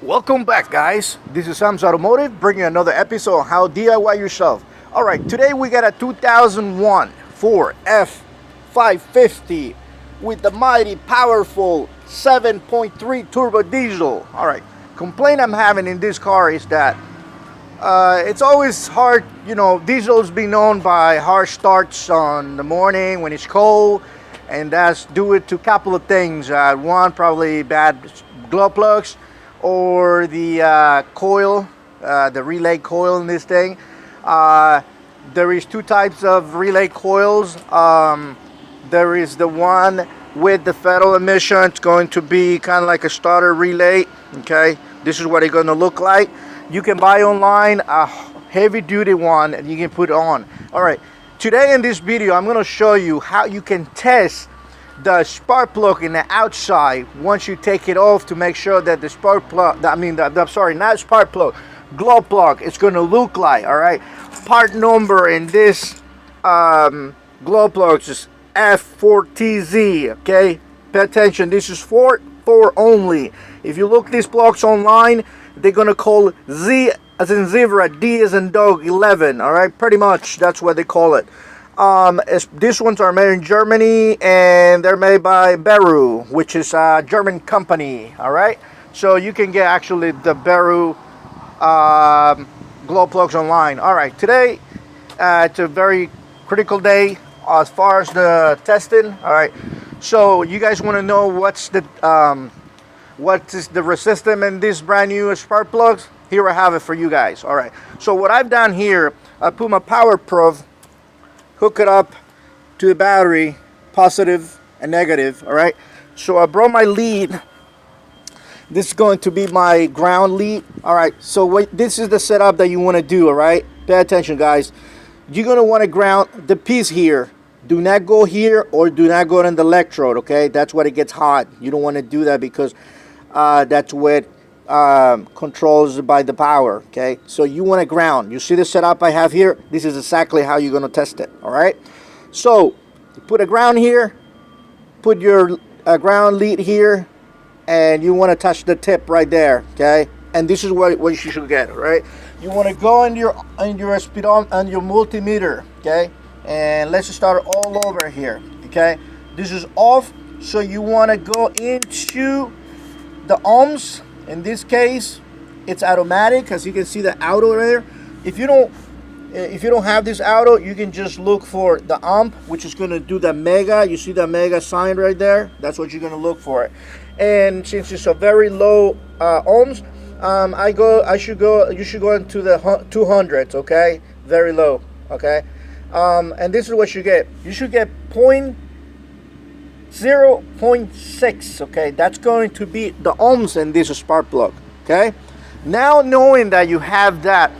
Welcome back, guys. This is Sam's Automotive bringing another episode on how DIY yourself. All right, today we got a 2001 Ford F550 with the mighty powerful 7.3 turbo diesel. All right, complaint I'm having in this car is that it's always hard. You know, diesel's been known by hard starts on the morning when it's cold, and that's due to a couple of things. One, probably bad glow plugs, or the coil, the relay coil in this thing. There is two types of relay coils. There is the one with the federal emission. It's going to be kind of like a starter relay. Okay, this is what it's going to look like. You can buy online a heavy duty one and you can put it on. All right, today in this video I'm going to show you how you can test the spark plug in the outside once you take it off, to make sure that the spark plug, not spark plug, glow plug, it's going to look like. All right, part number in this glow plug is F4TZ. Okay, pay attention, this is for only. If you look these plugs online, they're going to call Z as in zebra, D as in dog 11. All right, pretty much that's what they call it. These ones are made in Germany and they're made by Beru, which is a German company. All right, so you can get actually the Beru glow plugs online. All right, today it's a very critical day as far as the testing. All right, so you guys want to know what is the resistance in these brand new spark plugs? Here I have it for you guys. All right, so what I've done here, I put my power probe, hook it up to the battery, positive and negative. All right, so I brought my lead. This is going to be my ground lead. All right, so this is the setup that you want to do. All right, pay attention, guys. You're going to want to ground the piece here. Do not go here, or do not go on the electrode. Okay, that's when it gets hot. You don't want to do that because that's what controls by the power. Okay, so you want to ground. You see the setup I have here? This is exactly how you're going to test it. All right, so you put a ground here, put your ground lead here, and you want to touch the tip right there. Okay, and this is what you should get. All right, you want to go on your speedometer, on your multimeter. Okay, and let's start all over here. Okay, this is off, so you want to go into the ohms. In this case, it's automatic, as you can see the auto there. If you don't have this auto, you can just look for the amp, which is going to do the mega. You see the mega sign right there? That's what you're going to look for. And since it's a very low ohms, you should go into the 200s. Okay, very low. Okay, and this is what you get. You should get 0.6. okay, that's going to be the ohms in this spark plug. Okay, now knowing that you have that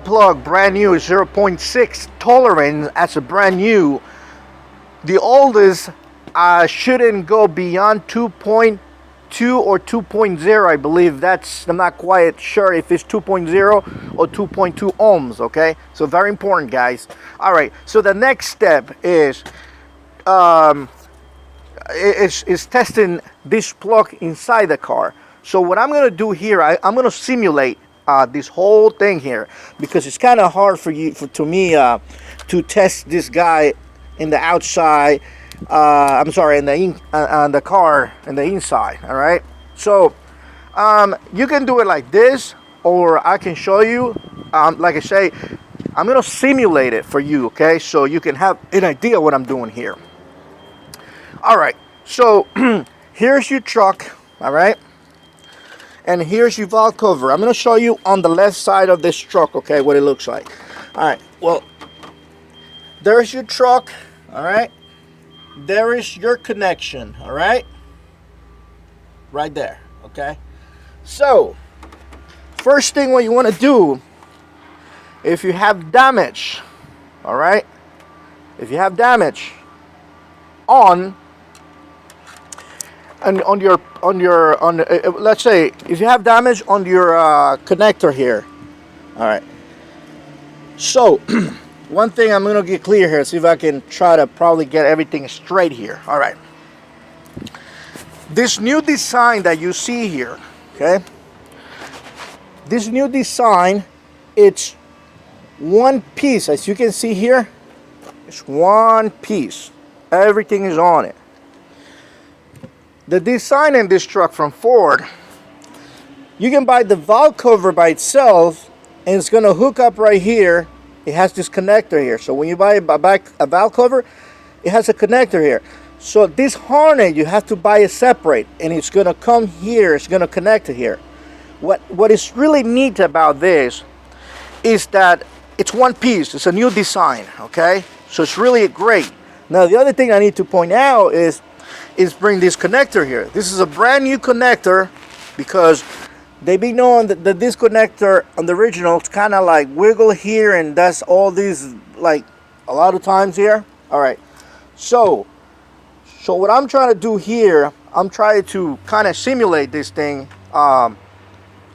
plug brand new, 0.6 tolerance as a brand new, the oldest shouldn't go beyond 2.2 or 2.0. I believe I'm not quite sure if it's 2.0 or 2.2 ohms. Okay, so very important, guys. All right, so the next step is testing this plug inside the car. So what I'm going to do here, I'm going to simulate this whole thing here, because it's kind of hard to me to test this guy in the outside. In the car in the inside. All right, so you can do it like this, or I can show you. Like I say, I'm going to simulate it for you. Okay, so you can have an idea what I'm doing here. All right, so here's your truck. All right, and here's your valve cover. I'm going to show you on the left side of this truck, okay, what it looks like. All right, well, there's your truck. All right, there is your connection. All right, right there. Okay, so first thing what you want to do, if you have damage, all right, if you have damage on let's say if you have damage on your connector here. All right, so one thing I'm gonna get clear here, see if I can try to probably get everything straight here. All right, this new design that you see here, okay, This new design, it's one piece. As you can see here, it's one piece. Everything is on it. The design in this truck from Ford, you can buy the valve cover by itself, and it's going to hook up right here. It has this connector here. So when you buy a valve cover, it has a connector here. So this harness, you have to buy it separate, and it's going to come here. It's going to connect to here. What is really neat about this is that it's one piece. It's a new design, okay? So it's really great. Now the other thing I need to point out is bring this connector here. This is a brand new connector because they be known that this connector on the original, it's kind of like wiggle here and that's all these, like a lot of times here. All right, so what I'm trying to do here, I'm trying to kind of simulate this thing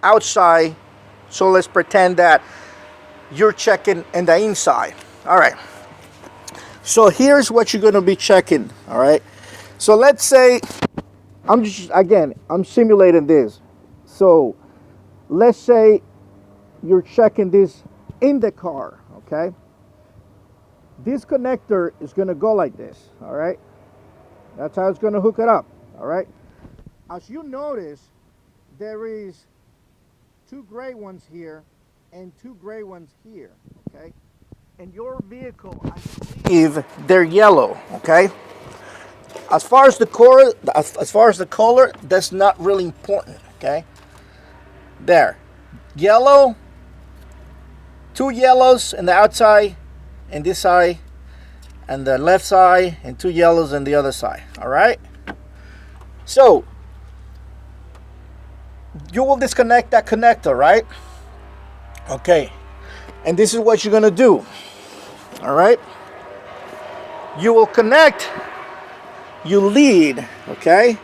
outside. So let's pretend that you're checking in the inside. All right, so here's what you're going to be checking. All right, so let's say I'm simulating this. So let's say you're checking this in the car, okay? This connector is going to go like this, all right? That's how it's going to hook it up, all right? As you notice, there is two gray ones here and two gray ones here, okay? In your vehicle, I believe they're yellow, okay? As far as the color, that's not really important, okay? There, yellow, two yellows in the outside and this side, and the left side, and two yellows on the other side. All right, so you will disconnect that connector, right? Okay, and this is what you're gonna do. All right, you will connect your lead, okay,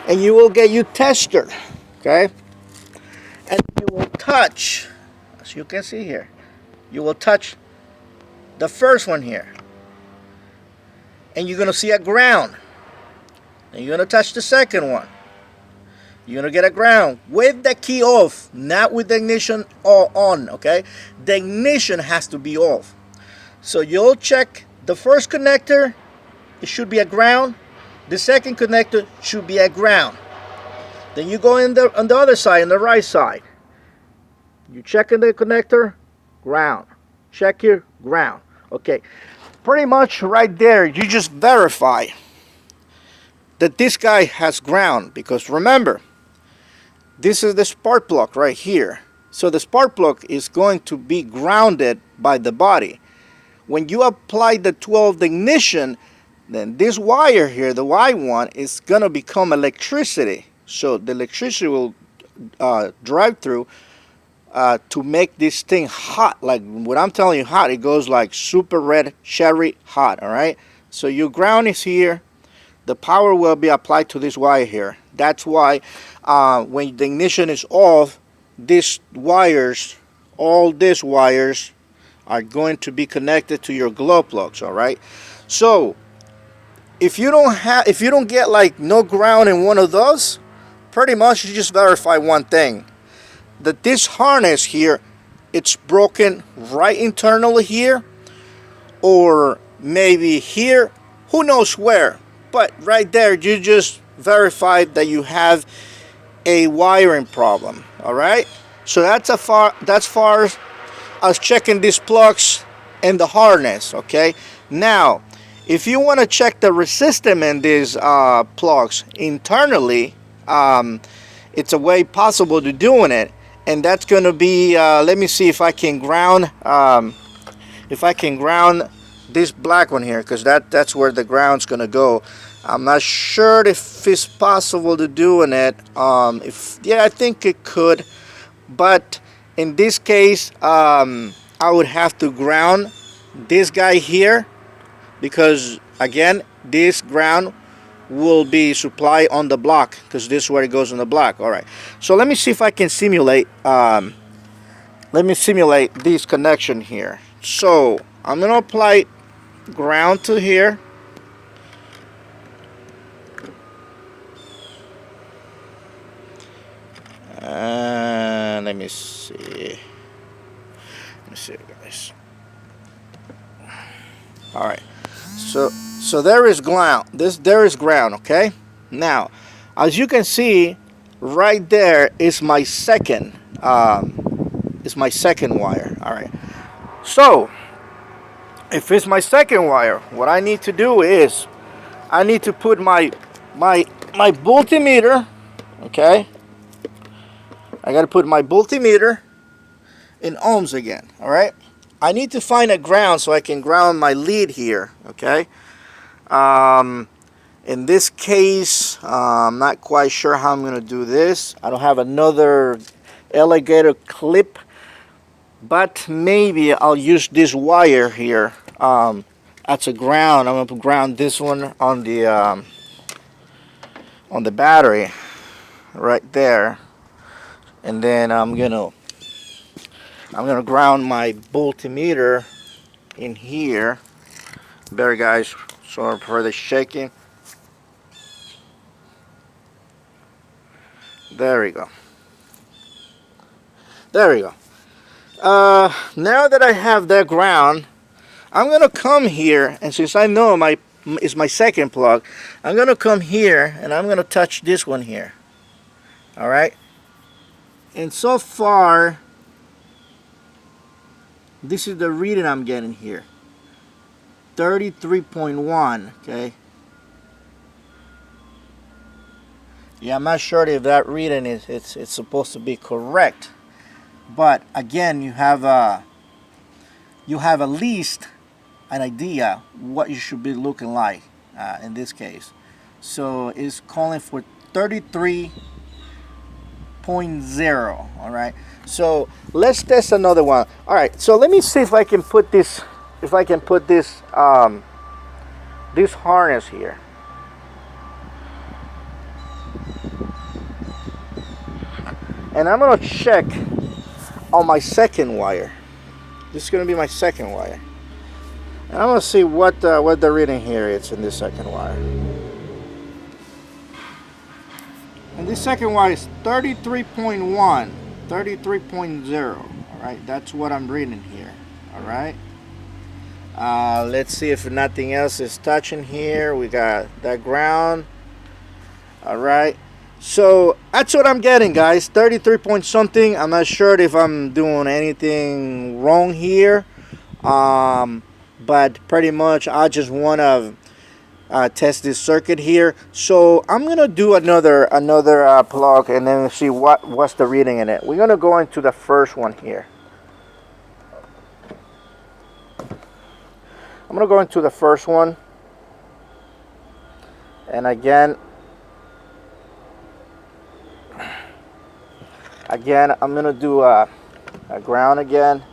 and you will get your tester, okay, and you will touch, as you can see here, you will touch the first one here, and you're gonna see a ground, and you're gonna touch the second one, you're gonna get a ground with the key off, not with the ignition on, okay? The ignition has to be off. So you'll check the first connector, it should be a ground. The second connector should be at ground. Then you go on the other side, on the right side. You check in the connector, ground. Check here, ground. Okay, pretty much right there, you just verify that this guy has ground, because remember, this is the spark plug right here. So the spark plug is going to be grounded by the body. When you apply the 12 ignition, then this wire here, the Y1, is gonna become electricity. So the electricity will drive through to make this thing hot. Like what I'm telling you, hot. It goes like super red cherry hot. All right. So your ground is here. The power will be applied to this wire here. That's why when the ignition is off, these wires, all these wires, are going to be connected to your glow plugs. All right. So if you don't get like no ground in one of those, pretty much you just verify one thing, that this harness here, it's broken right internally here, or maybe here, who knows where, but right there you just verified that you have a wiring problem. All right, so that's far as checking these plugs and the harness. Okay, now if you want to check the resistance in these plugs internally, it's a way possible to doing it, and that's going to be let me see if I can ground this black one here, because that's where the ground's going to go. I'm not sure if it's possible to doing it. Yeah, I think it could, but in this case I would have to ground this guy here, because again this ground will be supplied on the block, because this is where it goes on the block. All right, so let me see if I can simulate this connection here. So I'm gonna apply ground to here, me see. Let me see, guys. All right. So there is ground. There is ground. Okay. Now, as you can see, right there is my second. Is my second wire. All right. So, if it's my second wire, what I need to do is I need to put my multimeter. Okay. I got to put my multimeter in ohms again. All right. I need to find a ground so I can ground my lead here. Okay. In this case, I'm not quite sure how I'm going to do this. I don't have another alligator clip, but maybe I'll use this wire here. That's a ground. I'm going to ground this one on the battery right there, and then I'm gonna ground my multimeter in here. Better, guys. Sorry for the shaking. There we go. There we go. Now that I have that ground, I'm gonna come here, and since I know is my second plug, I'm gonna come here and I'm gonna touch this one here. All right. And so far, this is the reading I'm getting here. 33.1. Okay. Yeah, I'm not sure if that reading is it's supposed to be correct, but again, you have at least an idea what you should be looking like in this case. So it's calling for 33.0. All right. So let's test another one. All right. So let me see if I can put this this harness here. And I'm gonna check on my second wire. This is gonna be my second wire. And I'm gonna see what the reading here is in this second wire. And this second wire is 33.1, 33.0. All right, that's what I'm reading here. All right. Let's see if nothing else is touching here. We got that ground. All right. So that's what I'm getting, guys. 33 point something. I'm not sure if I'm doing anything wrong here, but pretty much I just want to test this circuit here. So I'm gonna do another plug and then see what's the reading in it. We're gonna go into the first one here. I'm gonna go into the first one, and again, I'm gonna do a ground again.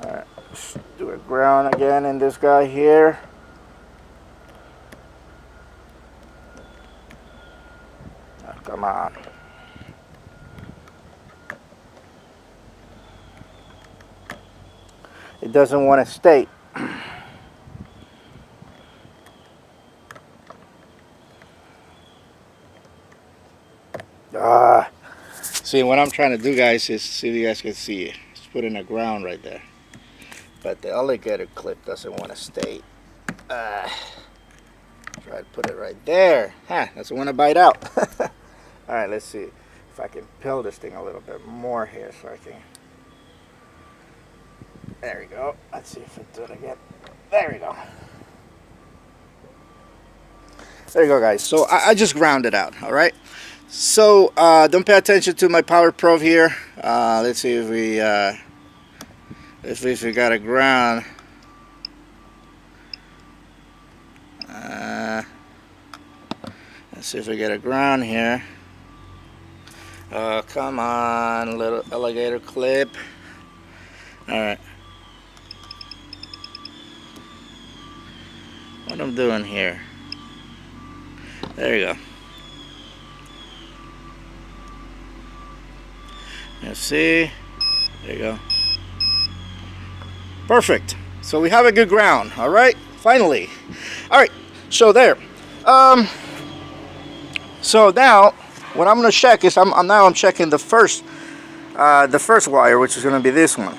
All right, let's do a ground again in this guy here. Oh, come on. It doesn't want to stay. See, what I'm trying to do, guys, is see if you guys can see it. Just put in a ground right there. But the alligator clip doesn't want to stay. Try to put it right there. Doesn't want to bite out. All right, let's see if I can peel this thing a little bit more here so I can. There we go. Let's see if I do it again. There we go. There you go, guys. So I just ground it out. All right. So don't pay attention to my power probe here. Let's see if we got a ground. Let's see if we get a ground here. Come on, little alligator clip. All right. What I'm doing here. There you go. Let's see. There you go. Perfect. So we have a good ground. All right. Finally. All right. So there. So now what I'm gonna check is I'm checking the first wire, which is gonna be this one.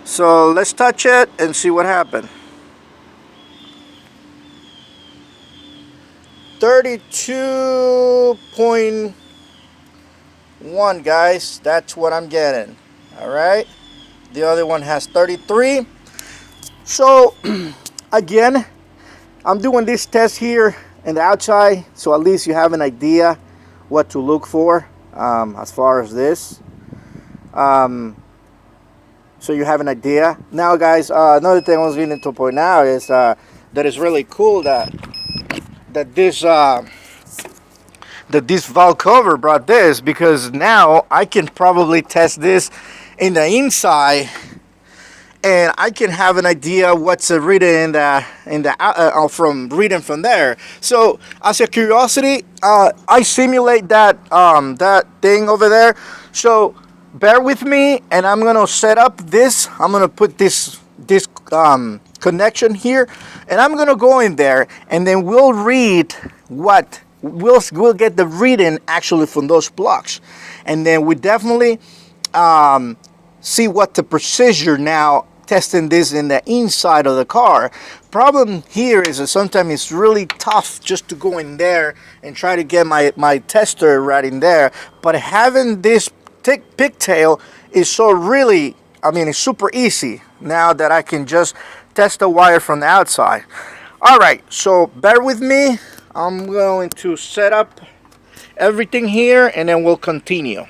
So let's touch it and see what happened. 32.1, guys. That's what I'm getting. All right. The other one has 33. So again, I'm doing this test here in the outside, so at least you have an idea what to look for as far as this. So you have an idea. Now, guys, another thing I was going to point out is that it's really cool that this valve cover brought this, because now I can probably test this in the inside, and I can have an idea what's written from reading from there. So as a curiosity, I simulate that thing over there. So bear with me, and I'm gonna set up this. I'm gonna put this connection here, and I'm gonna go in there, and then we'll read what we'll get the reading actually from those blocks, and then we definitely see what the procedure now testing this in the inside of the car. Problem here is that sometimes it's really tough just to go in there and try to get my tester right in there, but having this pigtail is so really, I mean, it's super easy now that I can just test the wire from the outside. All right, so bear with me. I'm going to set up everything here, and then we'll continue.